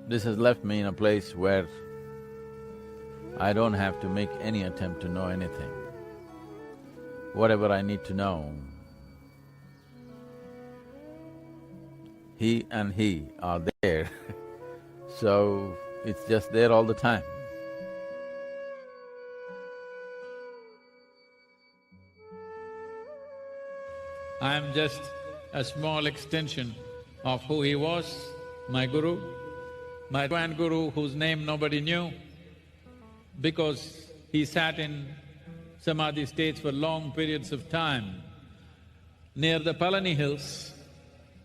This has left me in a place where I don't have to make any attempt to know anything. Whatever I need to know, he and he are there so it's just there all the time. I am just a small extension of who he was, my guru, my grand guru whose name nobody knew because he sat in samadhi states for long periods of time. Near the Palani hills,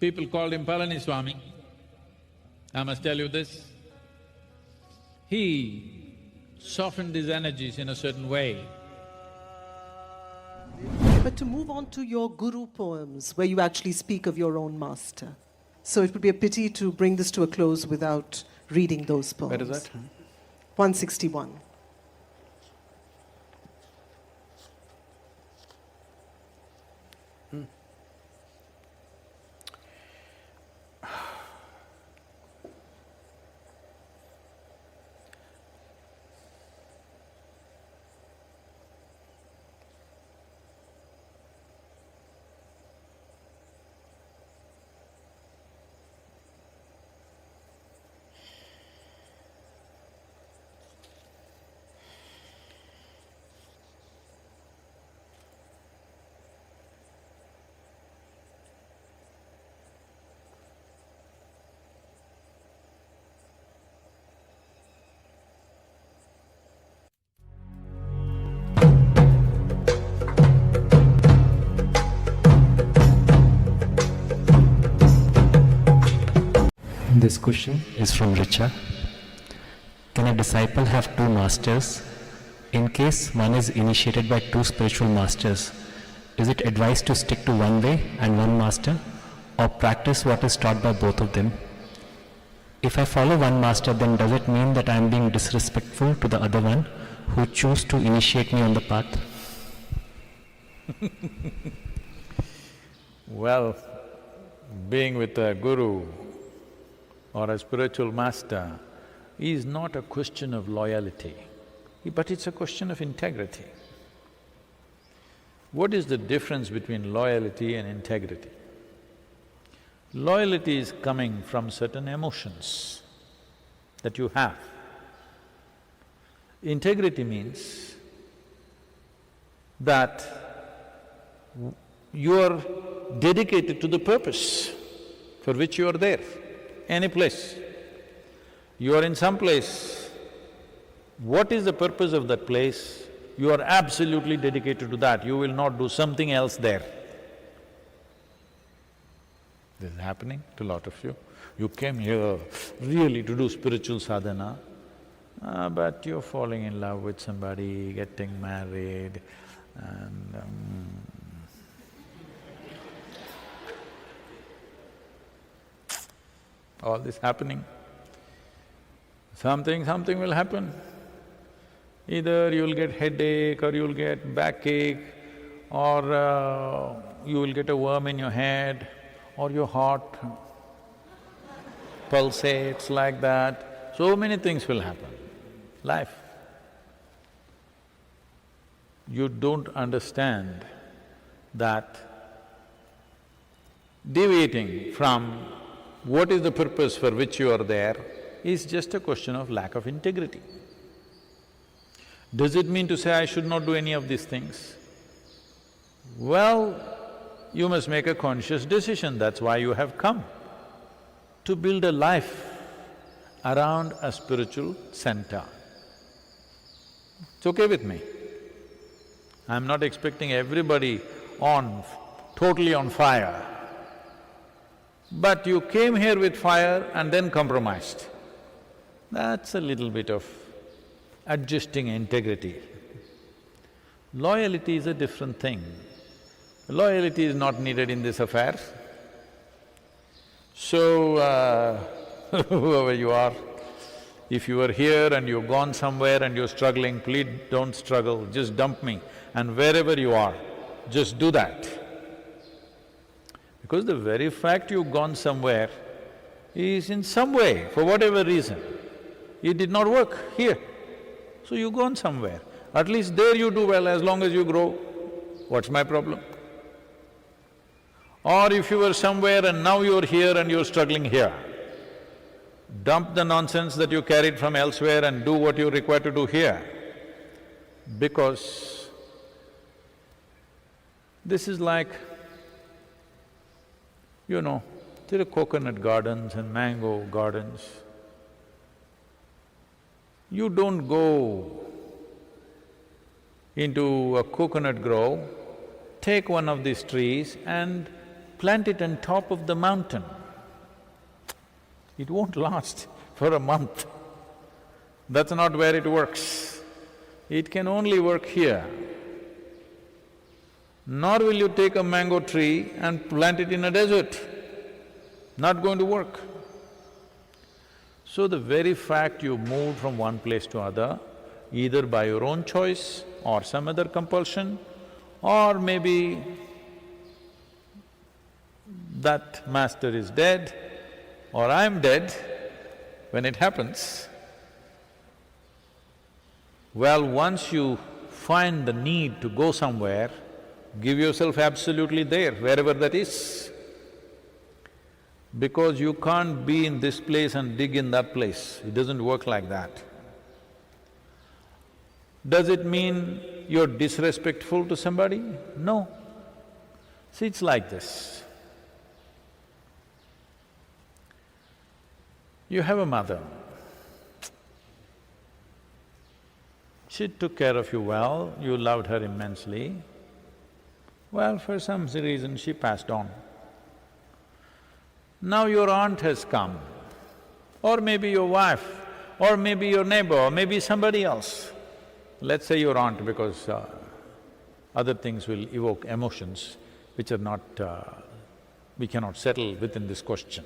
people called him Palaniswami. I must tell you this. He softened his energies in a certain way. But to move on to your guru poems, where you actually speak of your own master. So it would be a pity to bring this to a close without reading those poems. Where is that? 161. This question is from Richa. Can a disciple have two masters? In case one is initiated by two spiritual masters, is it advised to stick to one way and one master, or practice what is taught by both of them? If I follow one master, then does it mean that I am being disrespectful to the other one who chose to initiate me on the path? Well, being with a guru or a spiritual master is not a question of loyalty, but it's a question of integrity. What is the difference between loyalty and integrity? Loyalty is coming from certain emotions that you have. Integrity means that you are dedicated to the purpose for which you are there. Any place. You are in some place, what is the purpose of that place? You are absolutely dedicated to that, you will not do something else there. This is happening to a lot of you. You came here really to do spiritual sadhana, but you're falling in love with somebody, getting married, and all this happening. Something will happen. Either you'll get headache or you'll get backache or you will get a worm in your head or your heart pulsates like that. So many things will happen. Life. You don't understand that deviating from what is the purpose for which you are there is just a question of lack of integrity. Does it mean to say I should not do any of these things? Well, you must make a conscious decision, that's why you have come, to build a life around a spiritual center. It's okay with me. I'm not expecting everybody totally on fire. But you came here with fire and then compromised. That's a little bit of adjusting integrity. Loyalty is a different thing. Loyalty is not needed in this affair. So, whoever you are, if you are here and you've gone somewhere and you're struggling, please don't struggle, just dump me. And wherever you are, just do that. Because the very fact you've gone somewhere is in some way, for whatever reason, it did not work here. So you go on somewhere. At least there you do well as long as you grow. What's my problem? Or if you were somewhere and now you're here and you're struggling here, dump the nonsense that you carried from elsewhere and do what you're required to do here. Because this is like, you know, there are coconut gardens and mango gardens. You don't go into a coconut grove, take one of these trees and plant it on top of the mountain. It won't last for a month. That's not where it works. It can only work here. Nor will you take a mango tree and plant it in a desert. Not going to work. So the very fact you moved from one place to other, either by your own choice or some other compulsion, or maybe that master is dead or I'm dead, when it happens, well, once you find the need to go somewhere, give yourself absolutely there, wherever that is. Because you can't be in this place and dig in that place, it doesn't work like that. Does it mean you're disrespectful to somebody? No. See, it's like this. You have a mother. She took care of you well, you loved her immensely. Well, for some reason she passed on. Now your aunt has come, or maybe your wife, or maybe your neighbor, or maybe somebody else. Let's say your aunt, because other things will evoke emotions which are not… we cannot settle within this question.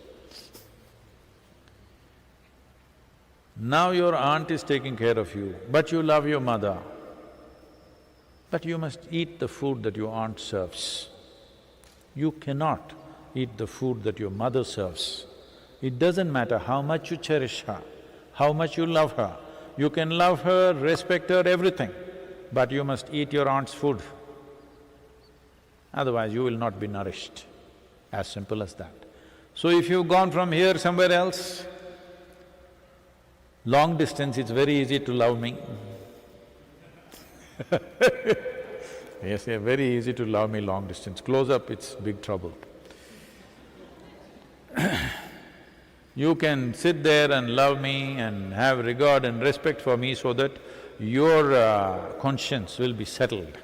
Now your aunt is taking care of you, but you love your mother. But you must eat the food that your aunt serves. You cannot eat the food that your mother serves. It doesn't matter how much you cherish her, how much you love her. You can love her, respect her, everything, but you must eat your aunt's food. Otherwise you will not be nourished, as simple as that. So if you've gone from here somewhere else, long distance, it's very easy to love me. Yes, yeah, very easy to love me long distance. Close up, it's big trouble. You can sit there and love me and have regard and respect for me so that your conscience will be settled.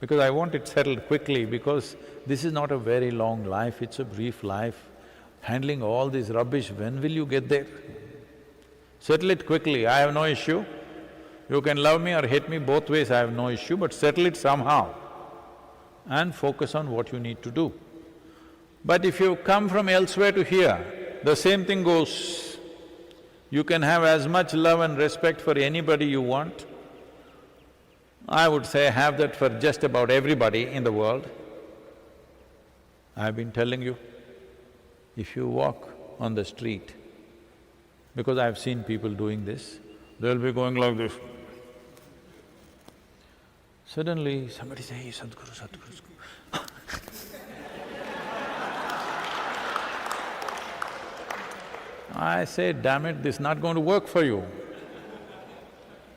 Because I want it settled quickly, because this is not a very long life, it's a brief life. Handling all this rubbish, when will you get there? Settle it quickly, I have no issue. You can love me or hate me both ways, I have no issue, but settle it somehow and focus on what you need to do. But if you come from elsewhere to here, the same thing goes. You can have as much love and respect for anybody you want. I would say have that for just about everybody in the world. I've been telling you, if you walk on the street, because I've seen people doing this, they'll be going like this. Suddenly somebody say, hey, Sadhguru, Sadhguru. I say, damn it, this is not going to work for you.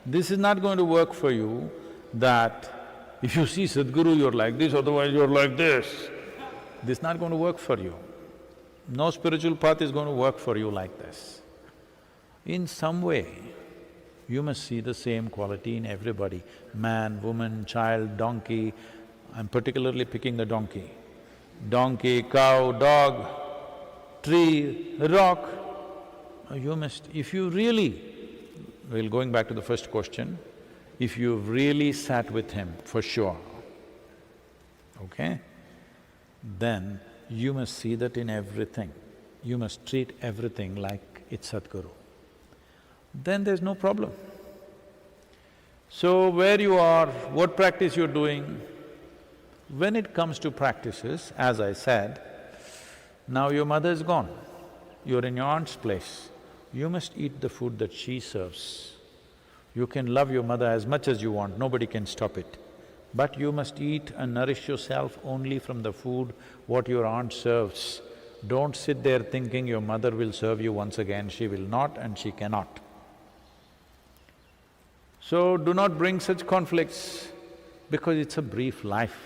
This is not going to work for you that if you see Sadhguru, you're like this, otherwise you're like this. This is not going to work for you. No spiritual path is going to work for you like this. In some way, you must see the same quality in everybody, man, woman, child, donkey. I'm particularly picking the donkey. Donkey, cow, dog, tree, rock. You must… if you really… well, going back to the first question, if you've really sat with him, for sure, okay, then you must see that in everything. You must treat everything like it's Sadhguru. Then there's no problem. So where you are, what practice you're doing, when it comes to practices, as I said, now your mother is gone. you're in your aunt's place, you must eat the food that she serves. You can love your mother as much as you want, nobody can stop it. But you must eat and nourish yourself only from the food what your aunt serves. Don't sit there thinking your mother will serve you once again, she will not and she cannot. So do not bring such conflicts because it's a brief life.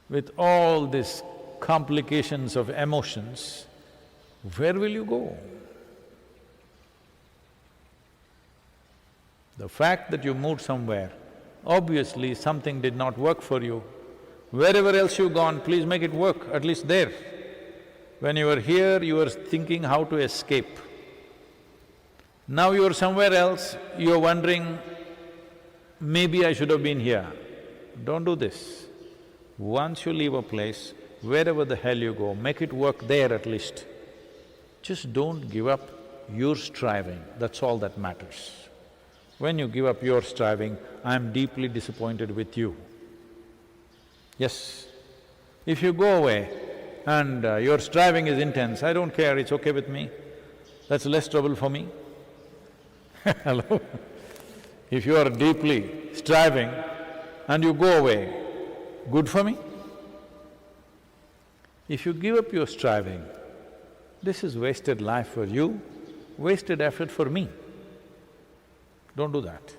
With all these complications of emotions, where will you go? The fact that you moved somewhere, obviously something did not work for you. Wherever else you've gone, please make it work, at least there. When you were here, you were thinking how to escape. Now you're somewhere else, you're wondering, maybe I should have been here. Don't do this. Once you leave a place, wherever the hell you go, make it work there at least. Just don't give up your striving, that's all that matters. When you give up your striving, I'm deeply disappointed with you. Yes, if you go away and your striving is intense, I don't care, it's okay with me, that's less trouble for me. Hello? If you are deeply striving and you go away, good for me? If you give up your striving, this is wasted life for you, wasted effort for me. Don't do that.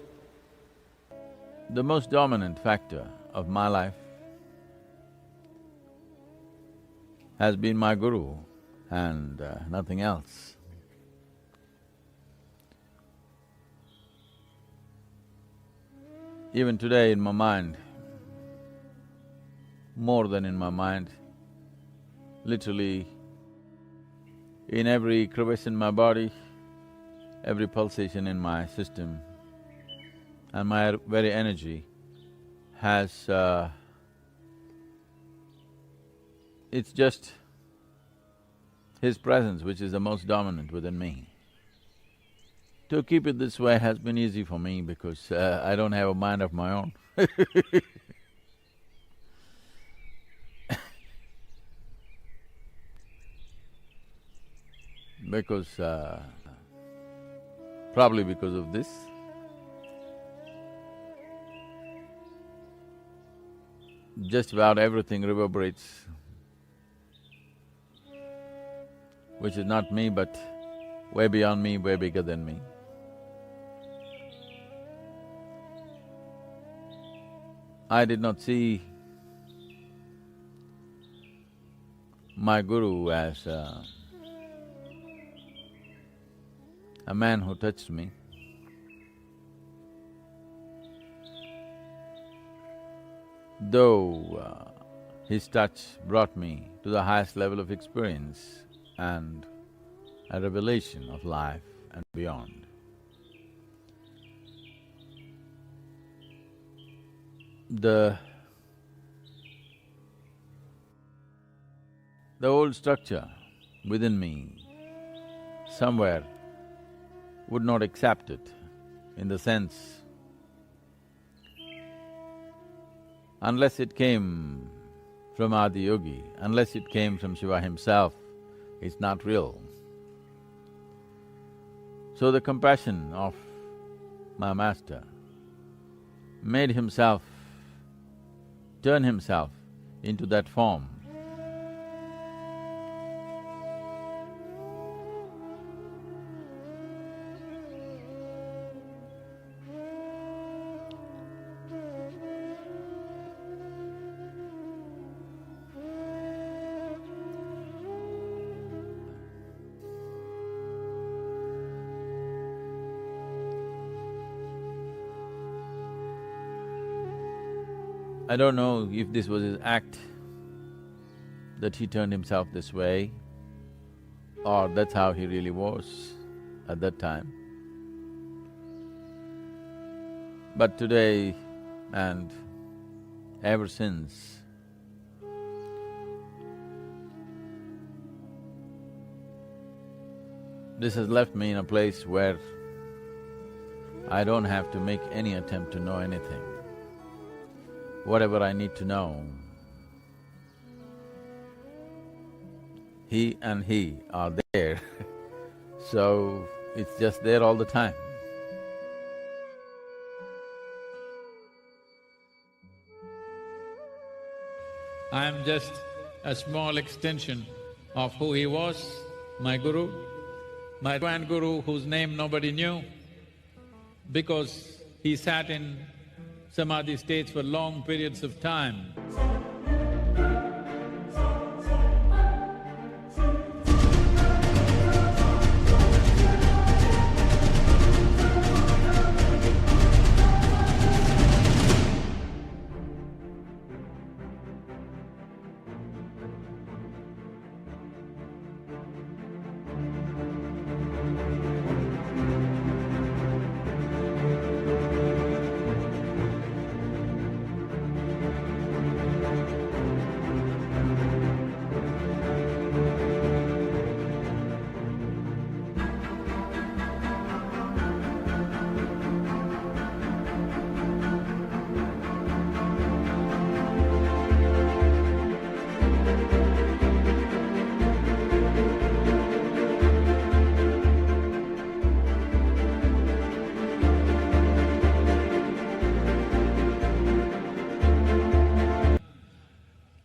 The most dominant factor of my life has been my guru and nothing else. Even today in my mind, more than in my mind, literally in every crevice in my body, every pulsation in my system, and my very energy has… it's just his presence which is the most dominant within me. To keep it this way has been easy for me because I don't have a mind of my own. Because… probably because of this. Just about everything reverberates, which is not me but way beyond me, way bigger than me. I did not see my guru as a man who touched me. Though his touch brought me to the highest level of experience and a revelation of life and beyond. The old structure within me somewhere would not accept it, in the sense, unless it came from Adiyoigi, unless it came from Shiva himself, it's not real. So the compassion of my master made himself, turn himself into that form. I don't know if this was his act, that he turned himself this way, or that's how he really was at that time. But today and ever since, this has left me in a place where I don't have to make any attempt to know anything. Whatever I need to know, he and he are there so it's just there all the time. I am just a small extension of who he was, my guru, my guru whose name nobody knew because he sat in samadhi states for long periods of time.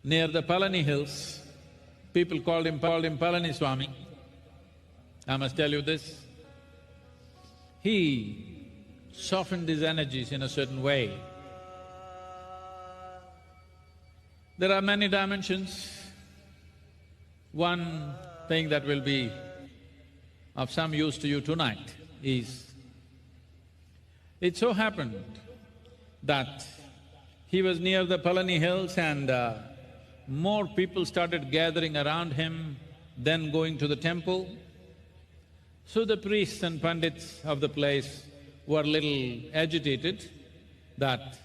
Near the Palani hills, people called him Palaniswami. I must tell you this. He softened his energies in a certain way. There are many dimensions. One thing that will be of some use to you tonight is, it so happened that he was near the Palani hills and more people started gathering around him than going to the temple. So the priests and pandits of the place were little agitated that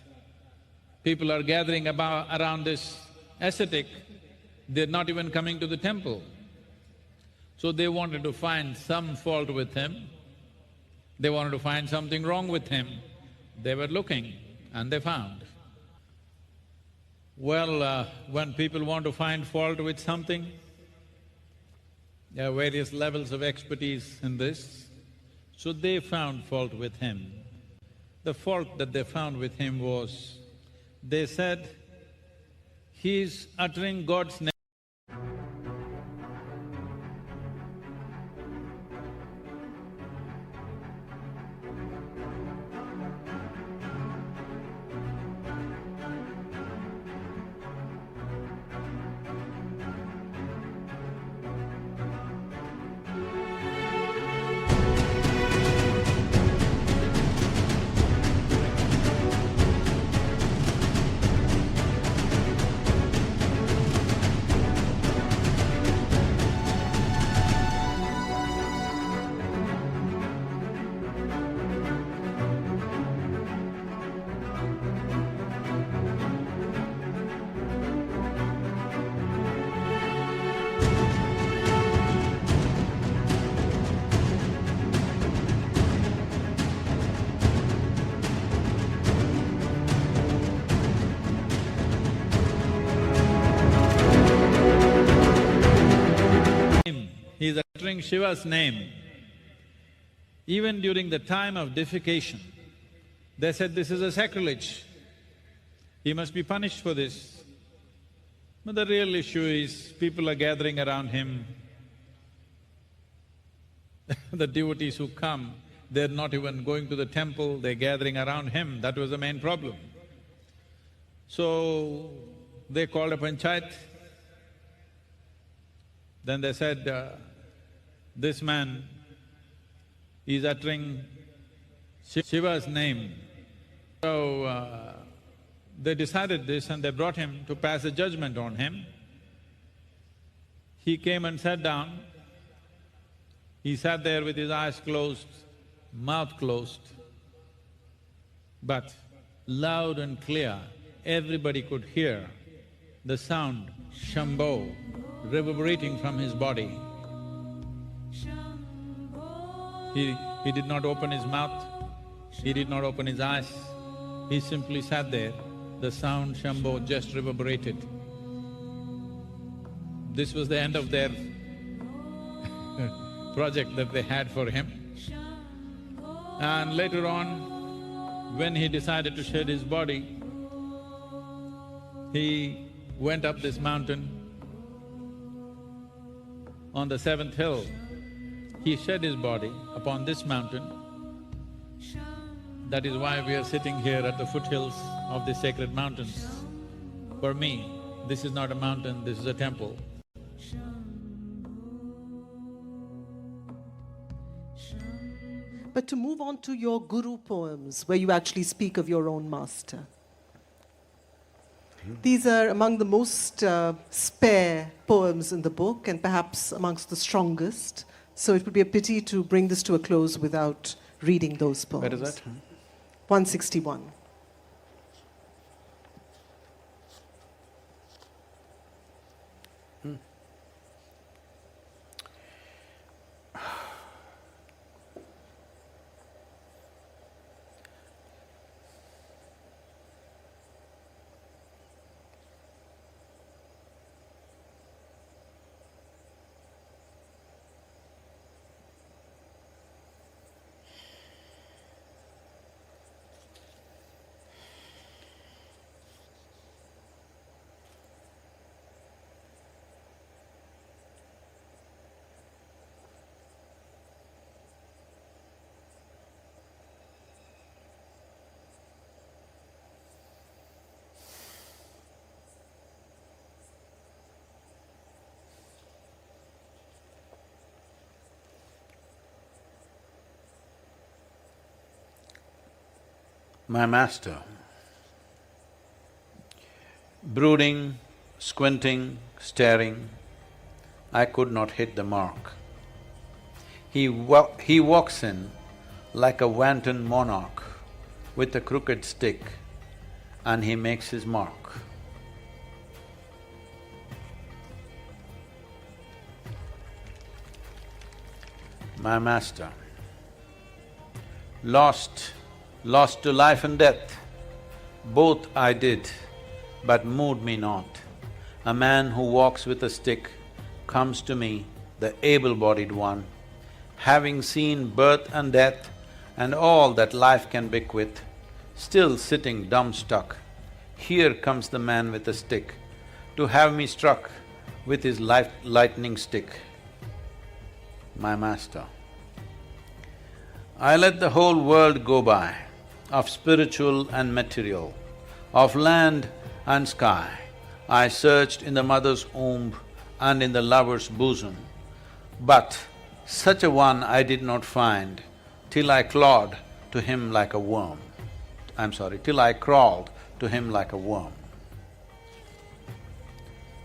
people are gathering around this ascetic, they're not even coming to the temple. So they wanted to find some fault with him, they wanted to find something wrong with him. They were looking and they found. Well, when people want to find fault with something, there are various levels of expertise in this. So they found fault with him. The fault that they found with him was, they said, he's uttering God's name. He is uttering Shiva's name. Even during the time of defecation, they said this is a sacrilege, he must be punished for this. But the real issue is, people are gathering around him. The devotees who come, they're not even going to the temple, they're gathering around him, that was the main problem. So, they called a panchayat. Then they said, this man is uttering Shiva's name. So, they decided this and they brought him to pass a judgment on him. He came and sat down. He sat there with his eyes closed, mouth closed, but loud and clear, everybody could hear the sound Shambho reverberating from his body. He did not open his mouth, he did not open his eyes, he simply sat there, the sound Shambho just reverberated. This was the end of their project that they had for him. And later on, when he decided to shed his body, he went up this mountain. On the seventh hill, he shed his body upon this mountain. That is why we are sitting here at the foothills of the sacred mountains. For me, this is not a mountain, this is a temple. But to move on to your guru poems, where you actually speak of your own master. These are among the most spare poems in the book and perhaps amongst the strongest. So it would be a pity to bring this to a close without reading those poems. Where is that? 161. My master, brooding, squinting, staring, I could not hit the mark. He walks in like a wanton monarch with a crooked stick and he makes his mark. My master, lost to life and death, both I did, but moved me not. A man who walks with a stick comes to me, the able-bodied one, having seen birth and death and all that life can bequeath, still sitting dumb-stuck. Here comes the man with a stick, to have me struck with his lightning stick. My master, I let the whole world go by, of spiritual and material, of land and sky. I searched in the mother's womb and in the lover's bosom, but such a one I did not find till I clawed to him like a worm. Till I crawled to him like a worm.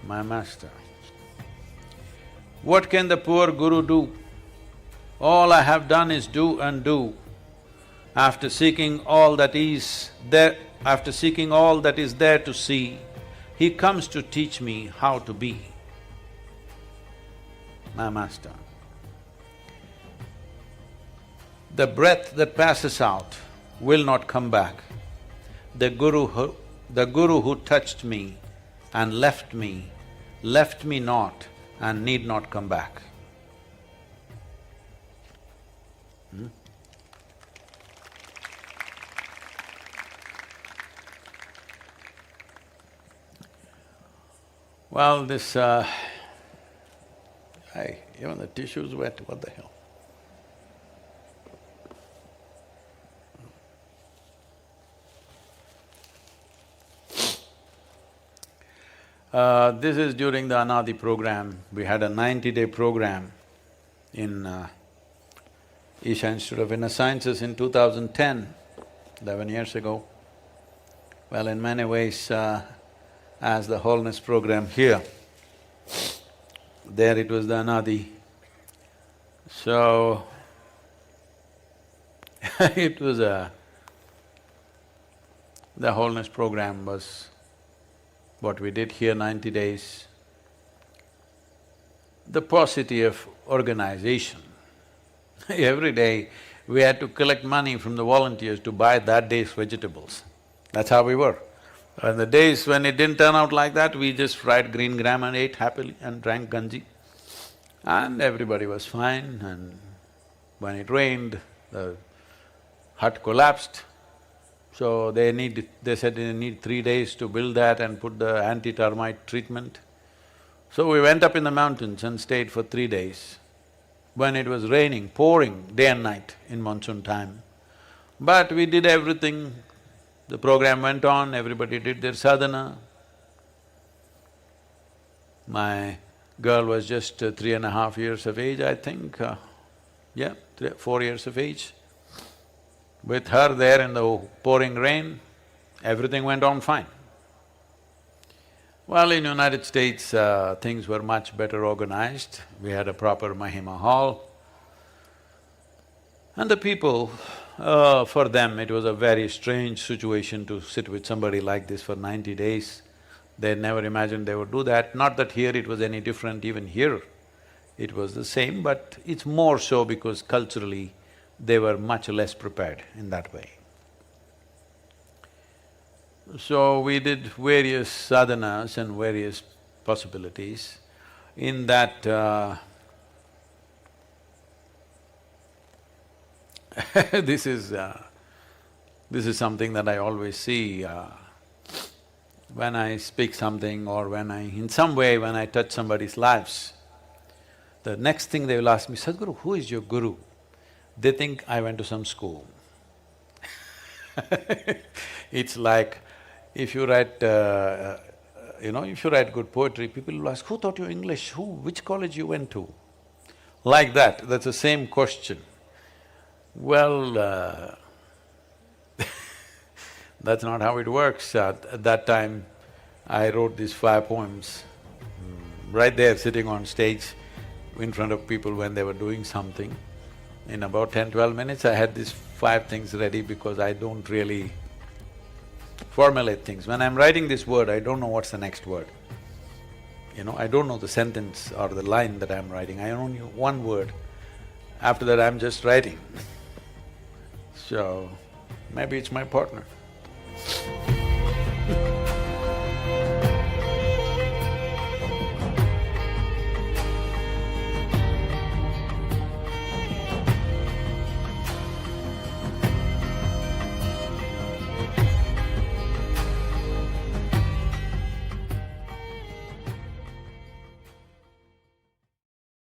My master, what can the poor guru do? All I have done is do and do. After seeking all that is there to see, he comes to teach me how to be. My master, the breath that passes out will not come back. The guru who touched me and left me not and need not come back. Well, this… even the tissue's wet, what the hell? This is during the Anadi program. We had a 90-day program in Isha Institute of Inner Sciences in 2010, 11 years ago. Well, in many ways, as the wholeness program here, there it was the Anadi. So, it was the wholeness program was what we did here, 90 days. The paucity of organization. Every day we had to collect money from the volunteers to buy that day's vegetables. That's how we were. And the days when it didn't turn out like that, we just fried green gram and ate happily and drank ganji. And everybody was fine, and when it rained, the hut collapsed. So they said they need 3 days to build that and put the anti-termite treatment. So we went up in the mountains and stayed for 3 days. When it was raining, pouring day and night in monsoon time. But we did everything, the program went on, everybody did their sadhana. My girl was just 3.5 years of age, I think, 4 years of age. With her there in the pouring rain, everything went on fine. Well, in United States, things were much better organized. We had a proper Mahima hall. And the people, for them it was a very strange situation to sit with somebody like this for 90 days. They never imagined they would do that. Not that here it was any different, even here it was the same, but it's more so because culturally they were much less prepared in that way. So we did various sadhanas and various possibilities. In that this is something that I always see when I speak something or in some way when I touch somebody's lives. The next thing they will ask me, Sadhguru, who is your guru? They think I went to some school. It's like if you write, if you write good poetry, people will ask, who taught you English? Which college you went to? Like that, that's the same question. Well, that's not how it works. At that time, I wrote these 5 poems, right there sitting on stage in front of people when they were doing something. In about 10-12 minutes, I had these 5 things ready because I don't really formulate things. When I'm writing this word, I don't know what's the next word. I don't know the sentence or the line that I'm writing, I only know one word. After that, I'm just writing. So, maybe it's my partner.